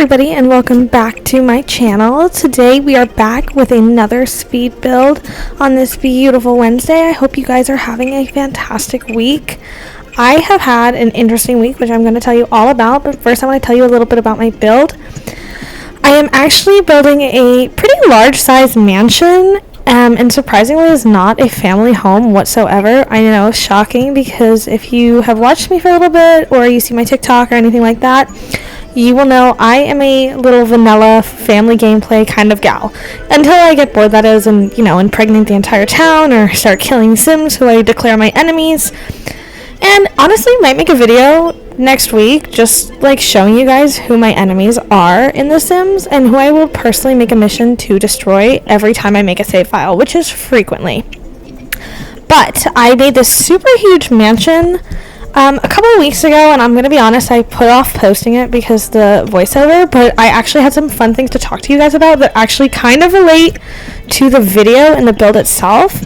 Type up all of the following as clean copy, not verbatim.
everybody, and welcome back to my channel. Today we are back with another speed build on this beautiful Wednesday. I hope you guys are having a fantastic week. I have had an interesting week, which I'm going to tell you all about, but first I want to tell you a little bit about my build. I am actually building a pretty large size mansion, and surprisingly is not a family home whatsoever. I know, shocking, because if you have watched me for a little bit or you see my TikTok or anything like that, you will know I am a little vanilla family gameplay kind of gal. Until I get bored, that is, and, impregnate the entire town or start killing Sims who I declare my enemies. And honestly, might make a video next week just like showing you guys who my enemies are in The Sims and who I will personally make a mission to destroy every time I make a save file, which is frequently. But I made this super huge mansion a couple of weeks ago, and I'm going to be honest, I put off posting it because the voiceover, but I actually had some fun things to talk to you guys about that actually kind of relate to the video and the build itself.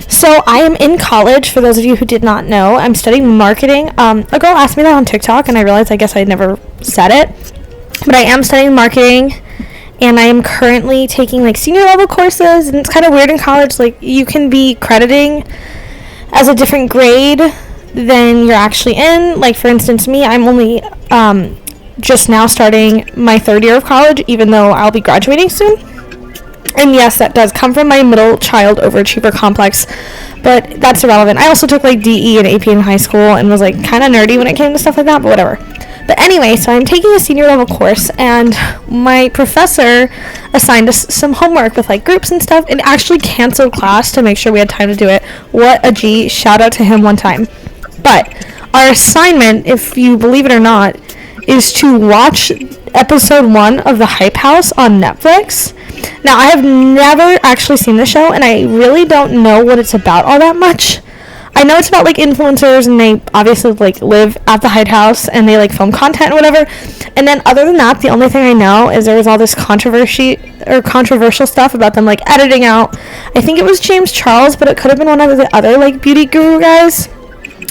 So I am in college, for those of you who did not know. I'm studying marketing. A girl asked me that on TikTok, and I realized I guess I never said it, but I am studying marketing, and I am currently taking like senior level courses, and it's kind of weird in college, like you can be crediting as a different grade than you're actually in. Like, for instance, me, I'm only just now starting my third year of college, even though I'll be graduating soon. And yes, that does come from my middle child overachiever complex, but that's irrelevant. I also took like DE and AP in high school and was like kind of nerdy when it came to stuff like that, but whatever. But anyway, so I'm taking a senior level course, and my professor assigned us some homework with like groups and stuff, and actually canceled class to make sure we had time to do it. What a G. Shout out to him one time. But our assignment, if you believe it or not, is to watch episode 1 of The Hype House on Netflix. Now, I have never actually seen the show, and I really don't know what it's about all that much. I know it's about like influencers, and they obviously like live at the Hype House, and they like film content and whatever. And then other than that, the only thing I know is there was all this controversial stuff about them like editing out, I think it was James Charles, but it could have been one of the other like beauty guru guys.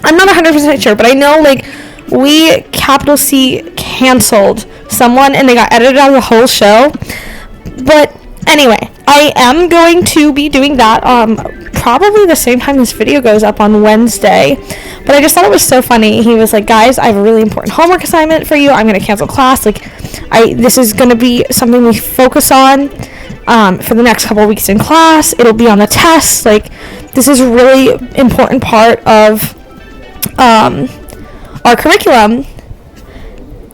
I'm not 100% sure, but I know like we capital C canceled someone and they got edited out of the whole show. But anyway, I am going to be doing that probably the same time this video goes up on Wednesday. But I just thought it was so funny. He was like, guys, I have a really important homework assignment for you. I'm going to cancel class. Like, this is going to be something we focus on for the next couple of weeks in class. It'll be on the test. Like, this is a really important part of our curriculum.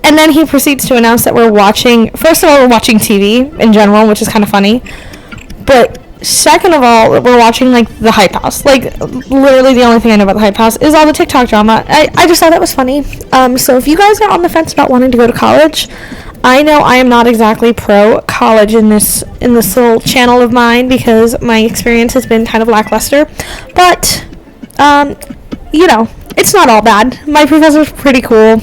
And then he proceeds to announce that we're watching TV in general, which is kind of funny, but second of all, we're watching like the Hype House. Like, literally the only thing I know about the Hype House is all the TikTok drama. I just thought that was funny. So if you guys are on the fence about wanting to go to college, I know I am not exactly pro college in this little channel of mine, because my experience has been kind of lackluster, but it's not all bad. My professor's pretty cool.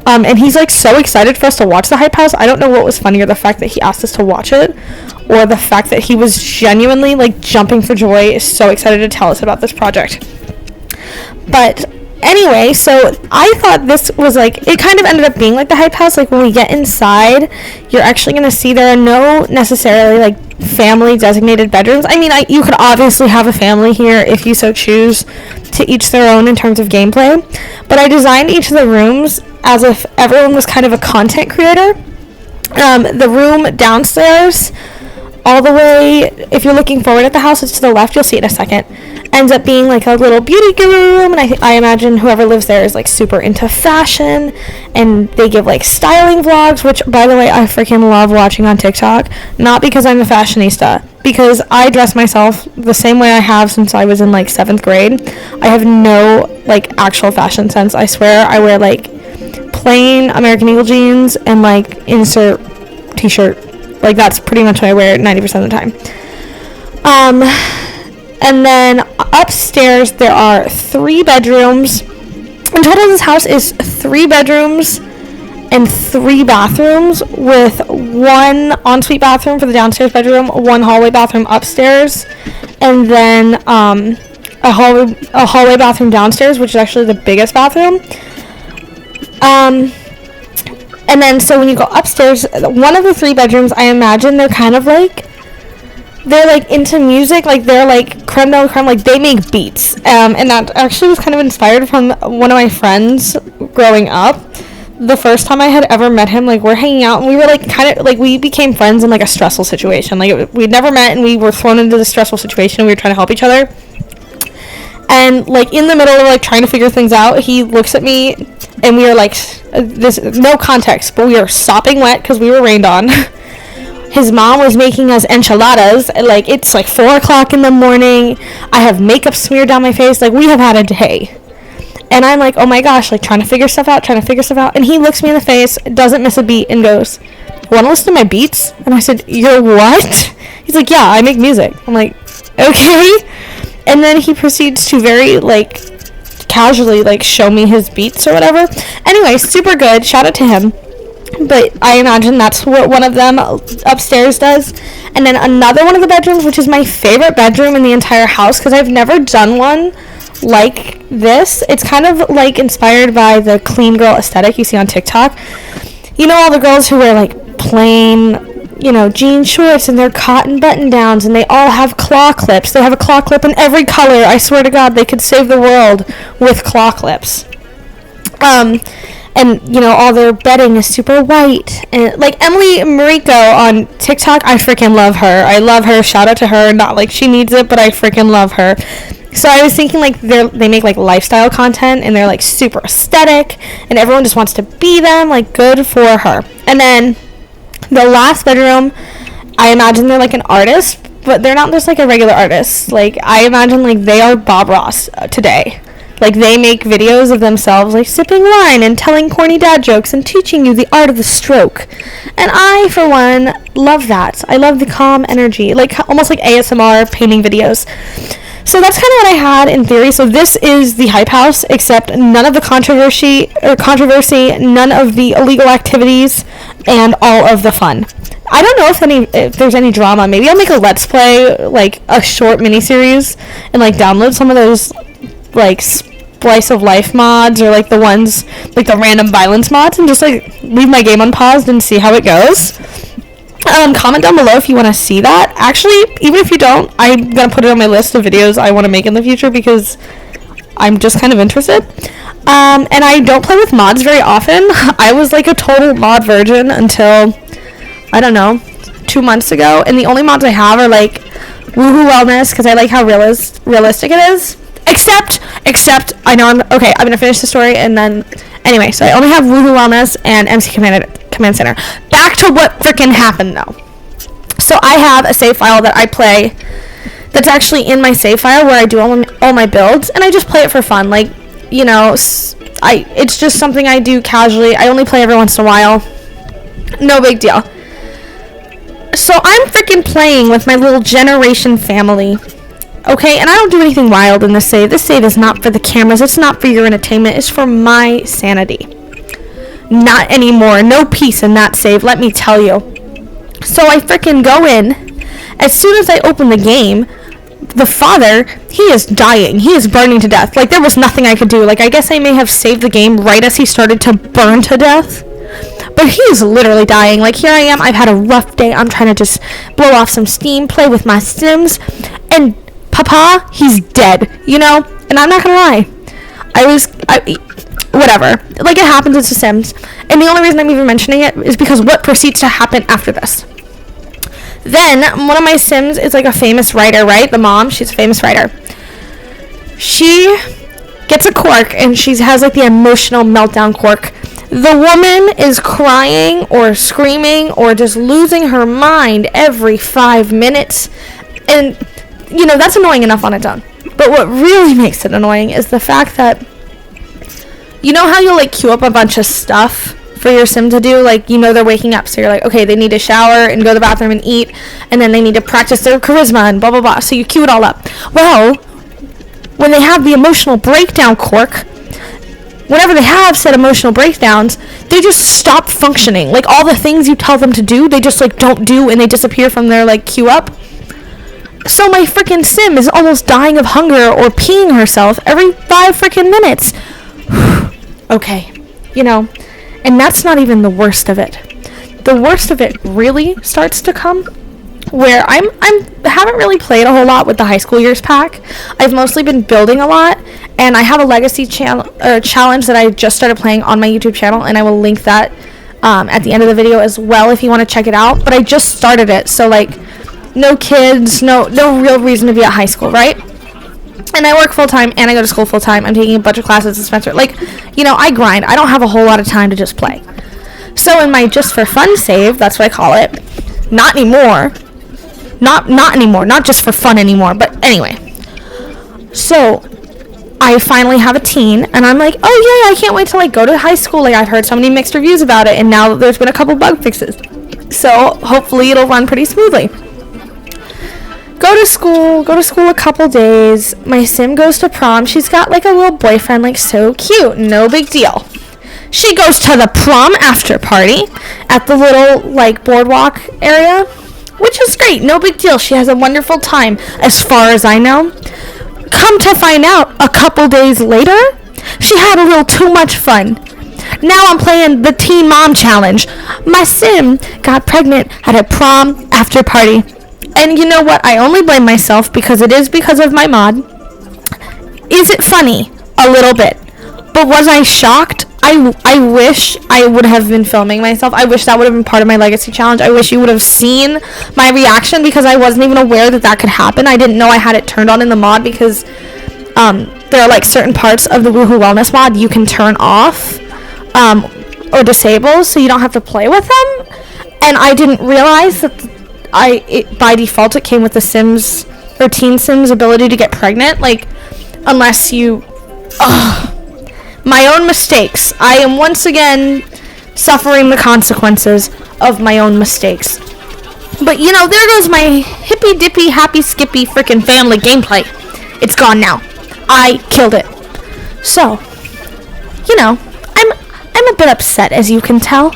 And he's like so excited for us to watch the Hype House. I don't know what was funnier, the fact that he asked us to watch it, or the fact that he was genuinely like jumping for joy, so excited to tell us about this project. But anyway, so I thought this was like, it kind of ended up being like the Hype House. Like, when we get inside, you're actually going to see there are no necessarily like family designated bedrooms. I mean, you could obviously have a family here if you so choose, to each their own in terms of gameplay, but I designed each of the rooms as if everyone was kind of a content creator. The room downstairs, all the way, if you're looking forward at the house, it's to the left, you'll see it in a second, ends up being like a little beauty guru room, and I imagine whoever lives there is like super into fashion, and they give like styling vlogs, which, by the way, I freaking love watching on TikTok. Not because I'm a fashionista, because I dress myself the same way I have since I was in like 7th grade. I have no like actual fashion sense, I swear. I wear like plain American Eagle jeans and like insert t-shirt. Like, that's pretty much what I wear 90% of the time. And then upstairs there are 3 bedrooms. In total, this house is 3 bedrooms and 3 bathrooms, with 1 ensuite bathroom for the downstairs bedroom, 1 hallway bathroom upstairs, and then a hallway bathroom downstairs, which is actually the biggest bathroom. And then, so when you go upstairs, one of the 3 bedrooms, I imagine they're kind of like, they're like into music, like they're like creme de la creme, like they make beats. And that actually was kind of inspired from one of my friends growing up. The first time I had ever met him, like we're hanging out and we were like kind of like, we became friends in like a stressful situation. Like we'd never met and we were thrown into this stressful situation and we were trying to help each other. And like in the middle of like trying to figure things out, he looks at me and we are like, this, no context, but we are sopping wet because we were rained on. His mom was making us enchiladas. Like it's like 4 o'clock in the morning. I have makeup smeared down my face. Like we have had a day. And I'm like, oh my gosh, like trying to figure stuff out. And he looks me in the face, doesn't miss a beat, and goes, want to listen to my beats? And I said, you're what? He's like, yeah, I make music. I'm like, okay. And then he proceeds to very like casually like show me his beats or whatever. Anyway, super good. Shout out to him. But I imagine that's what one of them upstairs does. And then another one of the bedrooms, which is my favorite bedroom in the entire house, because I've never done one like this. It's kind of like inspired by the clean girl aesthetic you see on TikTok. You know, all the girls who wear like plain, you know, jean shorts and their cotton button downs, and they all have claw clips. They have a claw clip in every color. I swear to God, they could save the world with claw clips. And, you know, all their bedding is super white. And, like, Emily Mariko on TikTok, I freaking love her. I love her. Shout out to her. Not like she needs it, but I freaking love her. So I was thinking, like, they make, like, lifestyle content, and they're, like, super aesthetic, and everyone just wants to be them. Like, good for her. And then the last bedroom, I imagine they're, like, an artist, but they're not just, like, a regular artist. Like, I imagine, like, they are Bob Ross today. Like, they make videos of themselves, like, sipping wine and telling corny dad jokes and teaching you the art of the stroke. And I, for one, love that. I love the calm energy, like, almost like ASMR painting videos. So that's kind of what I had in theory. So this is the Hype House, except none of the controversy, none of the illegal activities, and all of the fun. I don't know if there's any drama. Maybe I'll make a Let's Play, like, a short miniseries, and, like, download some of those, like, slice of life mods, or like the ones, like the random violence mods, and just like leave my game unpaused and see how it goes. Comment down below if you want to see that. Actually, even if you don't, I'm gonna put it on my list of videos I want to make in the future because I'm just kind of interested. And I don't play with mods very often. I was like a total mod virgin until, I don't know, 2 months ago, and the only mods I have are like Woohoo Wellness, because I like how realistic it is. Except, I know I'm gonna finish the story, and then, anyway, so I only have Woohoo Wellness and MC Command Center. Back to what freaking happened, though. So I have a save file that I play, that's actually in my save file where I do all my builds, and I just play it for fun, like, you know, it's just something I do casually. I only play every once in a while. No big deal. So I'm freaking playing with my little generation family. Okay, and I don't do anything wild in this save. This save is not for the cameras. It's not for your entertainment. It's for my sanity. Not anymore. No peace in that save, let me tell you. So I freaking go in. As soon as I open the game, the father, he is dying. He is burning to death. Like, there was nothing I could do. Like, I guess I may have saved the game right as he started to burn to death. But he is literally dying. Like, here I am. I've had a rough day. I'm trying to just blow off some steam, play with my Sims, and Papa, he's dead, you know? And I'm not gonna lie. Whatever. Like, it happens, it's The Sims. And the only reason I'm even mentioning it is because what proceeds to happen after this. Then, one of my Sims is, like, a famous writer, right? The mom, she's a famous writer. She gets a quirk, and she has, like, the emotional meltdown quirk. The woman is crying or screaming or just losing her mind every 5 minutes. And, you know, that's annoying enough on its own. But what really makes it annoying is the fact that, you know how you'll, like, queue up a bunch of stuff for your sim to do? Like, you know they're waking up, so you're like, okay, they need to shower and go to the bathroom and eat, and then they need to practice their charisma and blah, blah, blah. So you queue it all up. Well, when they have the emotional breakdown quirk, whenever they have said emotional breakdowns, they just stop functioning. Like, all the things you tell them to do, they just, like, don't do, and they disappear from their, like, queue up. So my freaking sim is almost dying of hunger or peeing herself every 5 freaking minutes. Okay, you know, And that's not even the worst of it. The worst of it really starts to come where I haven't really played a whole lot with the high school years pack. I've mostly been building a lot, and I have a legacy challenge that I just started playing on my YouTube channel, and I will link that at the end of the video as well if you want to check it out. But I just started it, so like no kids, no real reason to be at high school, right? And I work full-time, and I go to school full-time. I'm taking a bunch of classes this semester. Like, you know, I grind. I don't have a whole lot of time to just play. So in my just for fun save, that's what I call it. Not anymore. Not anymore. Not just for fun anymore. But anyway. So I finally have a teen, and I'm like, oh yeah, I can't wait to like go to high school. Like, I've heard so many mixed reviews about it, and now there's been a couple bug fixes. So hopefully it'll run pretty smoothly. Go to school a couple days. My sim goes to prom. She's got like a little boyfriend, like so cute. No big deal. She goes to the prom after party at the little like boardwalk area, which is great. No big deal. She has a wonderful time as far as I know. Come to find out, a couple days later, she had a little too much fun. Now I'm playing the Teen Mom Challenge. My sim got pregnant at a prom after party. And you know what? I only blame myself because it is because of my mod. Is it funny? A little bit. But was I shocked? I wish I would have been filming myself. I wish that would have been part of my legacy challenge. I wish you would have seen my reaction because I wasn't even aware that that could happen. I didn't know I had it turned on in the mod because there are like certain parts of the Woohoo Wellness mod you can turn off or disable so you don't have to play with them. And I didn't realize that by default it came with the Sims or Teen Sims ability to get pregnant, like unless you my own mistakes. I am once again suffering the consequences of my own mistakes. But you know, there goes my hippy dippy happy skippy freaking family gameplay. It's gone now. I killed it. So, you know, I'm a bit upset, as you can tell.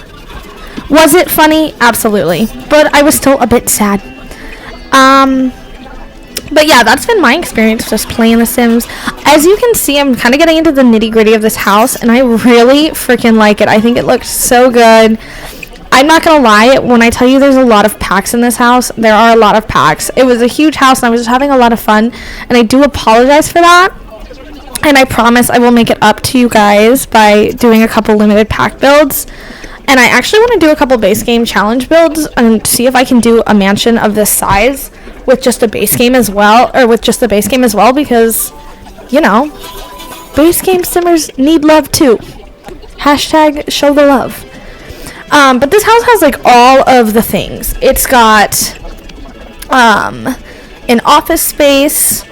Was it funny? Absolutely. But I was still a bit sad. But yeah, that's been my experience just playing The Sims. As you can see, I'm kind of getting into the nitty-gritty of this house, and I really freaking like it. I think it looks so good. I'm not gonna lie, when I tell you there's a lot of packs in this house, there are a lot of packs. It was a huge house, and I was just having a lot of fun, and I do apologize for that. And I promise I will make it up to you guys by doing a couple limited pack builds. And I actually want to do a couple base game challenge builds and see if I can do a mansion of this size with just a base game as well, or with just the base game as well, because, you know, base game simmers need love too. Hashtag show the love. But this house has like all of the things. It's got an office space.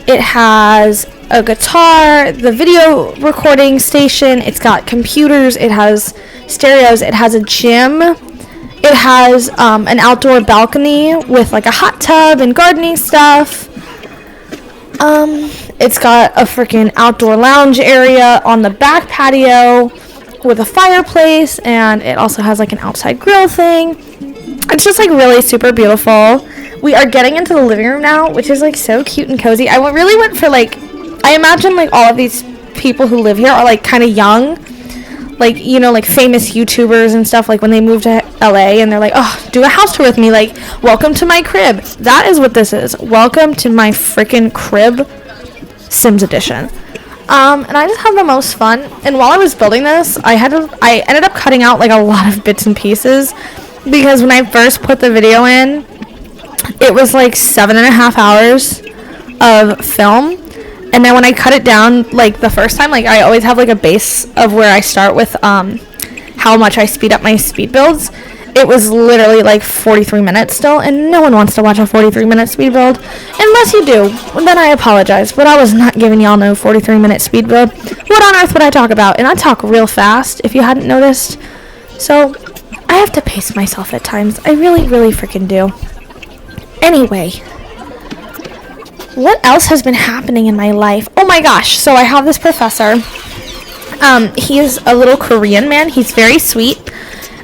It has a guitar, the video recording station. It's got computers. It has stereos. It has a gym. It has an outdoor balcony with like a hot tub and gardening stuff. It's got a freaking outdoor lounge area on the back patio with a fireplace, and it also has like an outside grill thing. It's just like really super beautiful. We are getting into the living room now, which is like so cute and cozy. I really went for like, I imagine like all of these people who live here are like kind of young, like, you know, like famous YouTubers and stuff, like when they move to LA and they're like, oh, do a house tour with me, like, welcome to my crib. That is what this is. Welcome to my freaking crib, Sims edition. And I just had the most fun. And while I was building this, I ended up cutting out like a lot of bits and pieces, because when I first put the video in, it was like 7.5 hours of film. And then when I cut it down, like the first time, like I always have like a base of where I start with how much I speed up my speed builds. It was literally like 43 minutes still, and no one wants to watch a 43-minute speed build. Unless you do, then I apologize, but I was not giving y'all no 43-minute speed build. What on earth would I talk about? And I talk real fast, if you hadn't noticed. So, I have to pace myself at times. I really, really freaking do. Anyway, what else has been happening in my life? Oh my gosh, so I have this professor. He is a little Korean man. He's very sweet.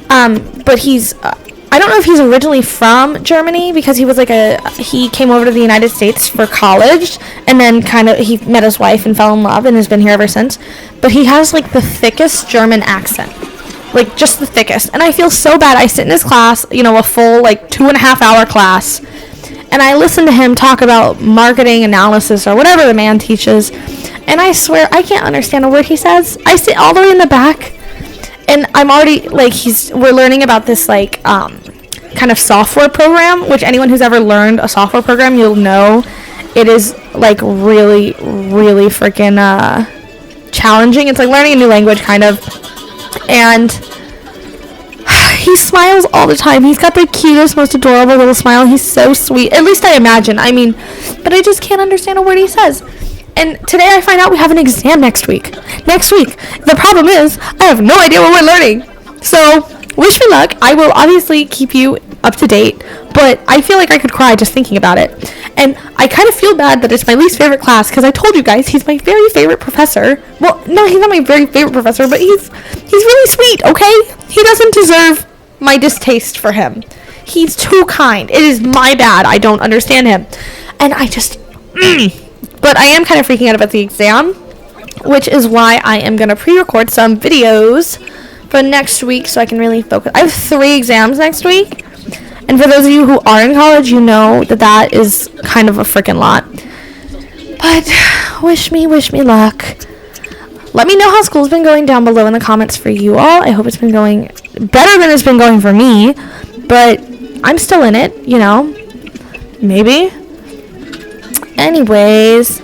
But he's, I don't know if he's originally from Germany, because he was like he came over to the United States for college, and then he met his wife and fell in love and has been here ever since. But he has like the thickest German accent. like just the thickest. And I feel so bad. I sit in his class, you know, a full like 2.5 hour class, and I listen to him talk about marketing analysis or whatever the man teaches, and I swear I can't understand a word he says. I sit all the way in the back, and I'm already like, we're learning about this like kind of software program, which anyone who's ever learned a software program, you'll know it is like really freaking challenging. It's like learning a new language kind of. And he smiles all the time. He's got the cutest, most adorable little smile. He's so sweet. At least I imagine. I mean, but I just can't understand a word he says. And today I find out we have an exam next week. The problem is, I have no idea what we're learning. So, wish me luck. I will obviously keep you up to date, but I feel like I could cry just thinking about it. And I kind of feel bad that it's my least favorite class, because I told you guys he's my very favorite professor. Well, no, he's not my very favorite professor, but he's really sweet, okay? He doesn't deserve my distaste for him. He's too kind. It is my bad. I don't understand him. And I just... But I am kind of freaking out about the exam, which is why I am going to pre-record some videos for next week so I can really focus. I have 3 exams next week. And for those of you who are in college, you know that that is kind of a freaking lot. But wish me luck. Let me know how school's been going down below in the comments for you all. I hope it's been going better than it's been going for me. But I'm still in it, you know. Maybe. Anyways,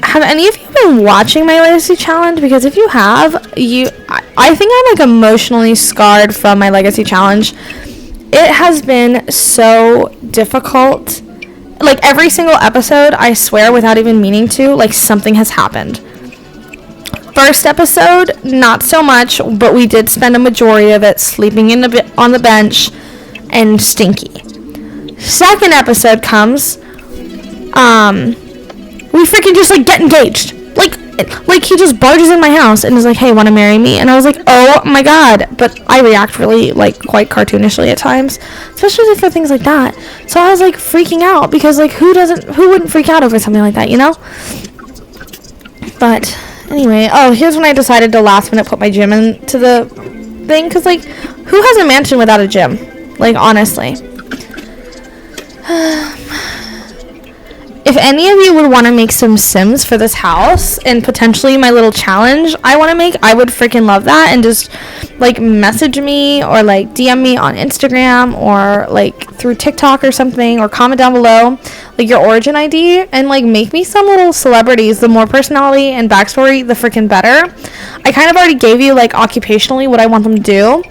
have any of you been watching my legacy challenge? Because if you have, I think I'm like emotionally scarred from my legacy challenge. It has been so difficult. Like every single episode, I swear without even meaning to, like something has happened. First episode, not so much, but we did spend a majority of it sleeping on the bench and stinky. Second episode comes, we freaking just like get engaged. Like he just barges in my house and is like, hey, want to marry me? And I was like, oh my god. But I react really like quite cartoonishly at times, especially for things like that. So I was like freaking out, because like who wouldn't freak out over something like that, you know? But anyway, here's when I decided to last minute put my gym into the thing, because like who has a mansion without a gym? Like honestly. If any of you would want to make some Sims for this house and potentially my little challenge I want to make, I would freaking love that. And just like message me or like DM me on Instagram or like through TikTok or something, or comment down below like your origin ID and like make me some little celebrities. The more personality and backstory, the freaking better. I kind of already gave you like occupationally what I want them to do.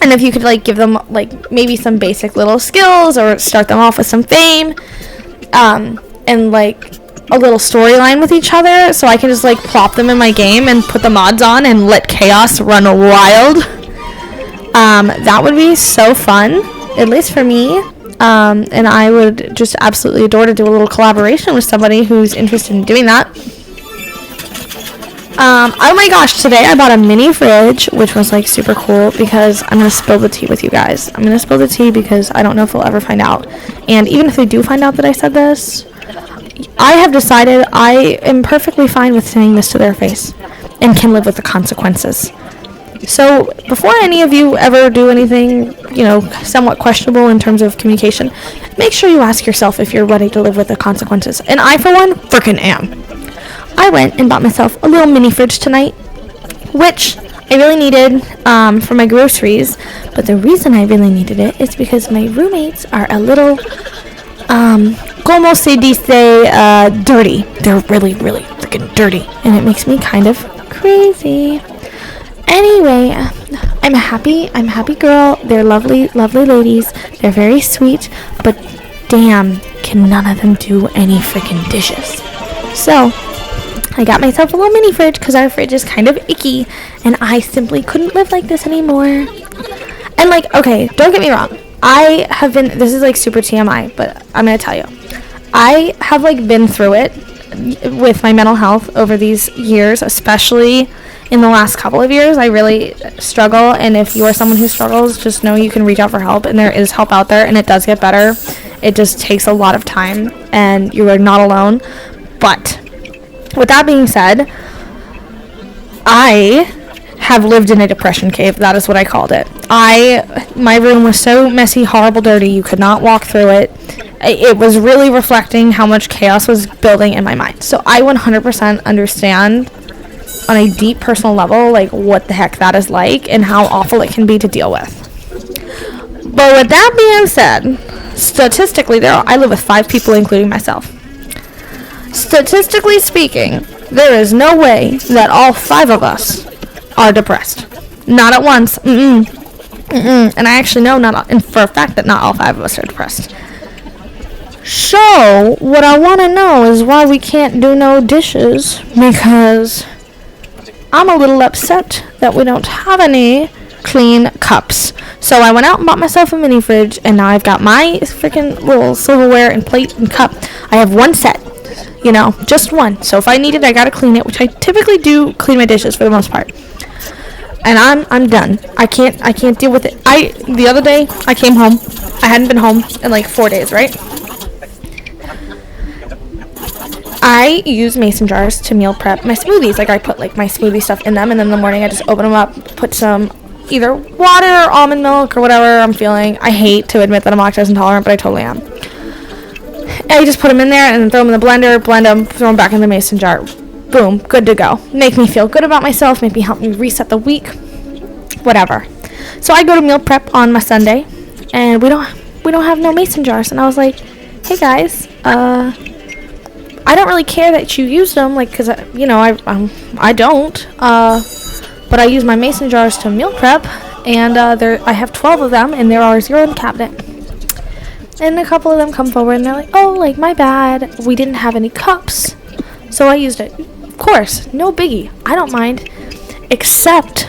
And if you could like give them like maybe some basic little skills or start them off with some fame. And like a little storyline with each other, so I can just like plop them in my game and put the mods on and let chaos run wild. That would be so fun, at least for me. And I would just absolutely adore to do a little collaboration with somebody who's interested in doing that. Oh my gosh, today I bought a mini fridge, which was like super cool, because I'm going to spill the tea with you guys. I'm going to spill the tea because I don't know if they'll ever find out. And even if they do find out that I said this, I have decided I am perfectly fine with saying this to their face and can live with the consequences. So before any of you ever do anything, you know, somewhat questionable in terms of communication, make sure you ask yourself if you're ready to live with the consequences. And I, for one, frickin' am. I went and bought myself a little mini fridge tonight, which I really needed for my groceries. But the reason I really needed it is because my roommates are a little, como se dice, dirty. They're really freaking dirty. And it makes me kind of crazy. Anyway, I'm a happy girl. They're lovely ladies. They're very sweet. But damn, can none of them do any freaking dishes. So I got myself a little mini fridge because our fridge is kind of icky, and I simply couldn't live like this anymore. And like, okay, don't get me wrong. I have been, this is like super TMI, but I'm going to tell you. I have like been through it with my mental health over these years, especially in the last couple of years. I really struggle, and if you are someone who struggles, just know you can reach out for help, and there is help out there, and it does get better. It just takes a lot of time, and you are not alone. But with that being said, I have lived in a depression cave. That is what I called it. My room was so messy, horrible, dirty, you could not walk through it. It was really reflecting how much chaos was building in my mind. So I 100% understand on a deep personal level, like, what the heck that is like and how awful it can be to deal with. But with that being said, statistically, I live with 5 people, including myself. Statistically speaking, there is no way that all 5 of us are depressed. Not at once. And I actually know for a fact that not all 5 of us are depressed. So, what I want to know is why we can't do no dishes, because I'm a little upset that we don't have any clean cups. So I went out and bought myself a mini fridge, and now I've got my freaking little silverware and plate and cup. I have one set, just one. So if I need it, I gotta clean it, which I typically do clean my dishes for the most part. And I'm done. I can't deal with it. The other day I came home. I hadn't been home in like 4 days, right? I use mason jars to meal prep my smoothies. Like, I put like my smoothie stuff in them, and then in the morning I just open them up, put some either water or almond milk or whatever I'm feeling. I hate to admit that I'm lactose intolerant, but I totally am. I just put them in there and then throw them in the blender, blend them, throw them back in the mason jar. Boom, good to go. Make me feel good about myself, maybe help me reset the week, whatever. So I go to meal prep on my Sunday, and we don't have no mason jars. And I was like, hey guys, I don't really care that you use them, like, because, I don't, but I use my mason jars to meal prep, and I have 12 of them, and there are 0 in the cabinet. And a couple of them come forward, and they're like, oh, like, my bad, we didn't have any cups, so I used it. Of course, no biggie, I don't mind, except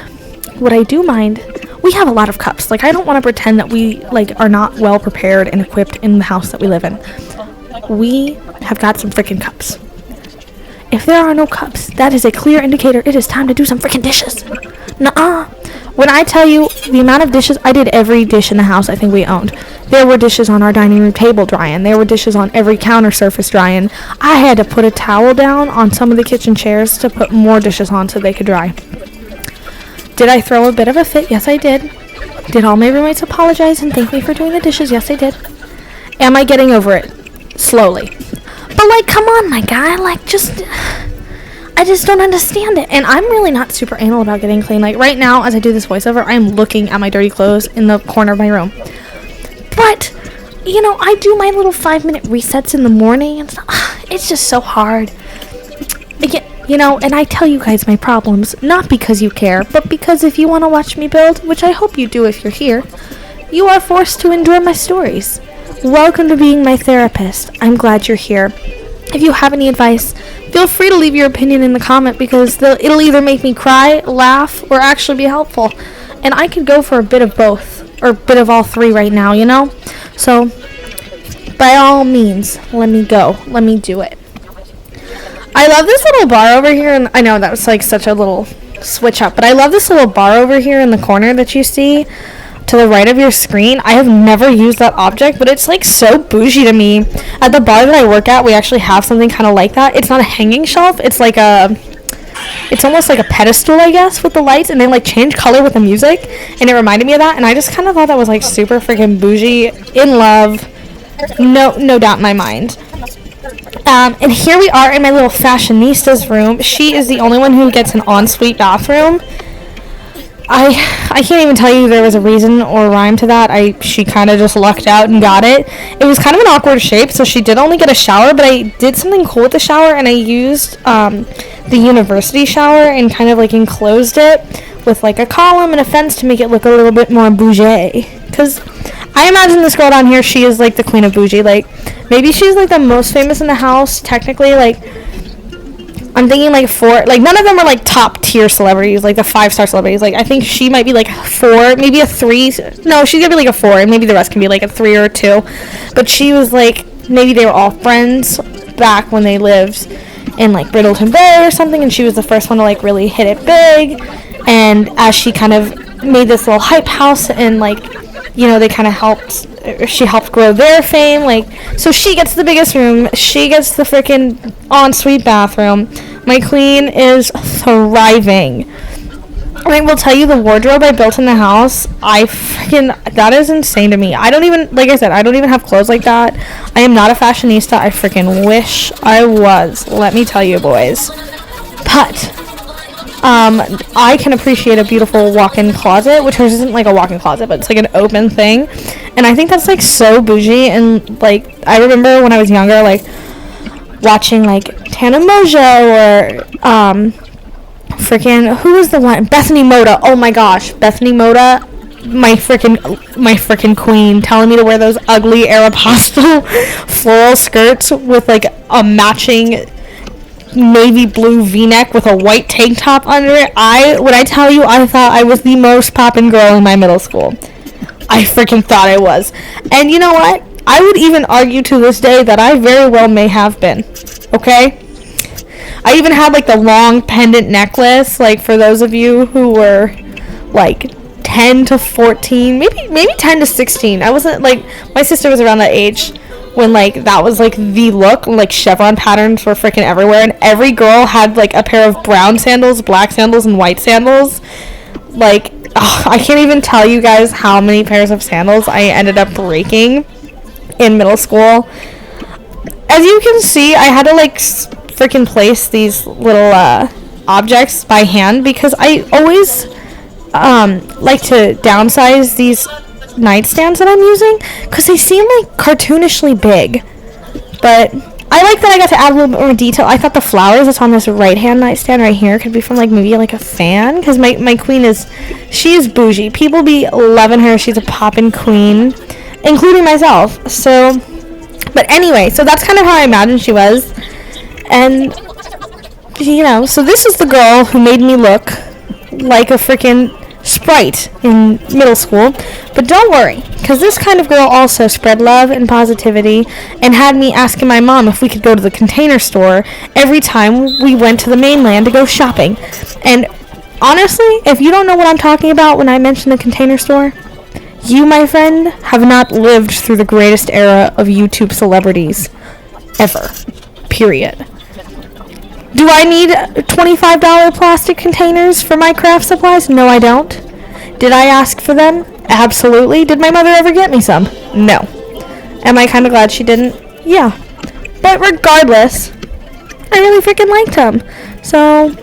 what I do mind, we have a lot of cups. Like, I don't want to pretend that we, like, are not well prepared and equipped in the house that we live in. We have got some freaking cups. If there are no cups, that is a clear indicator it is time to do some freaking dishes. Nuh-uh. When I tell you the amount of dishes, I did every dish in the house I think we owned. There were dishes on our dining room table drying. There were dishes on every counter surface drying. I had to put a towel down on some of the kitchen chairs to put more dishes on so they could dry. Did I throw a bit of a fit? Yes, I did. Did all my roommates apologize and thank me for doing the dishes? Yes, I did. Am I getting over it? Slowly. But, like, come on, my guy, like, I just don't understand it. And I'm really not super anal about getting clean. Like, right now, as I do this voiceover, I'm looking at my dirty clothes in the corner of my room. But, I do my little 5-minute resets in the morning and stuff. It's just so hard. And I tell you guys my problems, not because you care, but because if you want to watch me build, which I hope you do if you're here, you are forced to endure my stories. Welcome to being my therapist. I'm glad you're here. If you have any advice, feel free to leave your opinion in the comment, because it'll either make me cry, laugh, or actually be helpful. And I could go for a bit of both, or a bit of all 3 right now, So, by all means, let me go. Let me do it. I love this little bar over here, and I know that was like such a little switch up, but I love this little bar over here in the corner that you see to the right of your screen. I have never used that object, but it's like so bougie to me. At the bar that I work at, we actually have something kind of like that. It's not a hanging shelf. It's like it's almost like a pedestal, I guess, with the lights, and they like change color with the music, and it reminded me of that, and I just kind of thought that was like super freaking bougie, in love, no doubt in my mind. And here we are in my little fashionista's room. She is the only one who gets an ensuite bathroom. I can't even tell you there was a reason or rhyme to that. She kind of just lucked out and got it. It was kind of an awkward shape, so she did only get a shower, but I did something cool with the shower, and I used the university shower and kind of like enclosed it with like a column and a fence to make it look a little bit more bougie. Because I imagine this girl down here, she is like the queen of bougie. Like, maybe she's like the most famous in the house, technically. Like, I'm thinking like 4, like none of them are like top tier celebrities, like the 5-star celebrities. Like, I think she might be like 4, maybe a 3. No, she's gonna be like a 4, and maybe the rest can be like a 3 or a 2. But she was like, maybe they were all friends back when they lived in like Brittleton Bay or something, and she was the first one to like really hit it big. And as she kind of made this little hype house, and like, they kind of she helped grow their fame, like, so she gets the biggest room, she gets the freaking ensuite bathroom. My queen is thriving. I will tell you, the wardrobe I built in the house, that is insane to me. I don't even, like I said, I don't even have clothes like that. I am not a fashionista. I freaking wish I was. Let me tell you, boys. But I can appreciate a beautiful walk-in closet, which hers isn't like a walk-in closet, but it's like an open thing. And I think that's like so bougie. And like, I remember when I was younger, like watching like Tana Mojo or freaking, who was the one? Bethany Moda. Oh my gosh, Bethany Moda, my freaking queen, telling me to wear those ugly Aeropostale floral skirts with like a matching navy blue v-neck with a white tank top under it. When I tell you, I thought I was the most poppin' girl in my middle school. I freaking thought I was. And you know what? I would even argue to this day that I very well may have been. Okay? I even had like the long pendant necklace, like for those of you who were like 10 to 14, maybe 10 to 16. I wasn't like, my sister was around that age when like that was like the look, like chevron patterns were freaking everywhere, and every girl had like a pair of brown sandals, black sandals, and white sandals. Like, I can't even tell you guys how many pairs of sandals I ended up breaking in middle school. As you can see, I had to like freaking place these little objects by hand because I always like to downsize these nightstands that I'm using because they seem like cartoonishly big. But I like that I got to add a little bit more detail. I thought the flowers that's on this right hand nightstand right here could be from like maybe like a fan, because my queen she is bougie. People be loving her. She's a poppin' queen, including myself. So, but anyway, so that's kind of how I imagined she was. And you know, so this is the girl who made me look like a freaking sprite in middle school. But don't worry, because this kind of girl also spread love and positivity and had me asking my mom if we could go to the Container Store every time we went to the mainland to go shopping. And honestly, if you don't know what I'm talking about when I mention the Container Store, you, my friend, have not lived through the greatest era of YouTube celebrities ever. Period. Do I need $25 plastic containers for my craft supplies? No, I don't. Did I ask for them? Absolutely. Did my mother ever get me some? No. Am I kind of glad she didn't? Yeah. But regardless, I really freaking liked them. So,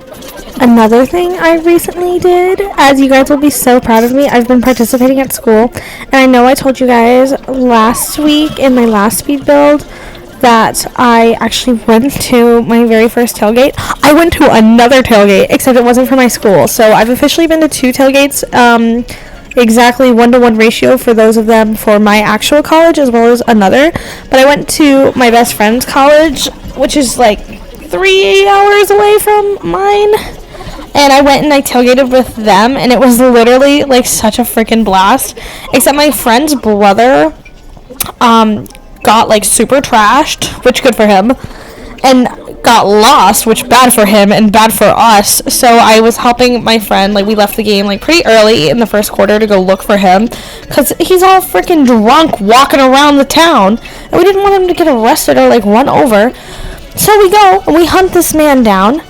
another thing I recently did, as you guys will be so proud of me, I've been participating at school. And I know I told you guys last week in my last speed build that I actually went to my very first tailgate. I went to another tailgate, except it wasn't for my school. So I've officially been to 2 tailgates, exactly 1-to-1 ratio for those of them for my actual college as well as another. But I went to my best friend's college, which is like 3 hours away from mine. And I went and I tailgated with them, and it was literally like such a freaking blast. Except my friend's brother, got like super trashed, which good for him, and got lost, which bad for him and bad for us. So I was helping my friend, like we left the game like pretty early in the first quarter to go look for him because he's all freaking drunk walking around the town, and we didn't want him to get arrested or like run over. So we go and we hunt this man down,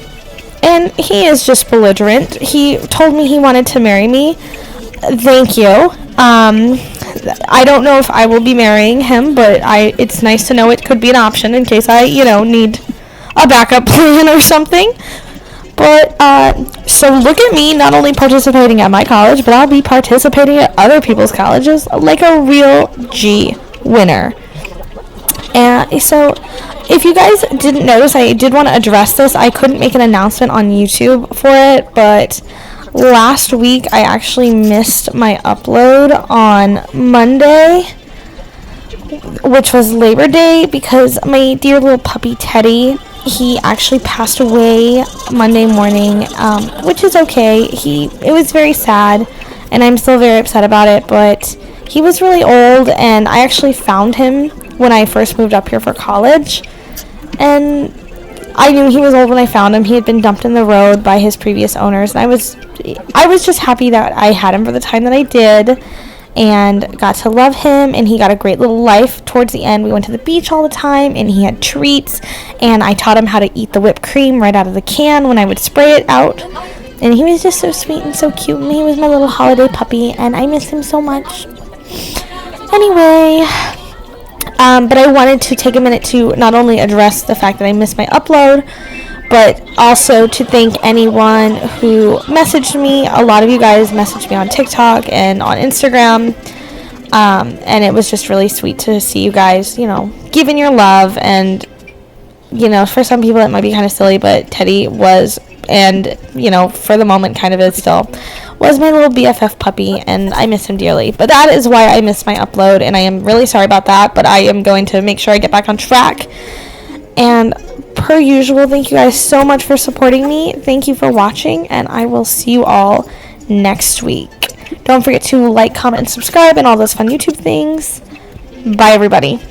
and he is just belligerent. He told me he wanted to marry me. Thank you. I don't know if I will be marrying him, but it's nice to know it could be an option in case I, need a backup plan or something. But, so look at me not only participating at my college, but I'll be participating at other people's colleges like a real G winner. And so, if you guys didn't notice, I did want to address this. I couldn't make an announcement on YouTube for it, but last week I actually missed my upload on Monday, which was Labor Day, because my dear little puppy Teddy, he actually passed away Monday morning, which is okay. It was very sad, and I'm still very upset about it, but he was really old, and I actually found him when I first moved up here for college, and I knew he was old when I found him. He had been dumped in the road by his previous owners, and I was just happy that I had him for the time that I did and got to love him, and he got a great little life. Towards the end, we went to the beach all the time, and he had treats, and I taught him how to eat the whipped cream right out of the can when I would spray it out And he was just so sweet and so cute, and he was my little holiday puppy, and I miss him so much. Anyway, but I wanted to take a minute to not only address the fact that I missed my upload, but also to thank anyone who messaged me. A lot of you guys messaged me on TikTok and on Instagram, and it was just really sweet to see you guys, giving your love. And, for some people it might be kind of silly, but Teddy was, and, for the moment kind of is still, was my little BFF puppy, and I miss him dearly. But that is why I missed my upload, and I am really sorry about that, but I am going to make sure I get back on track. And per usual, thank you guys so much for supporting me. Thank you for watching, and I will see you all next week. Don't forget to like, comment, and subscribe, and all those fun YouTube things. Bye, everybody.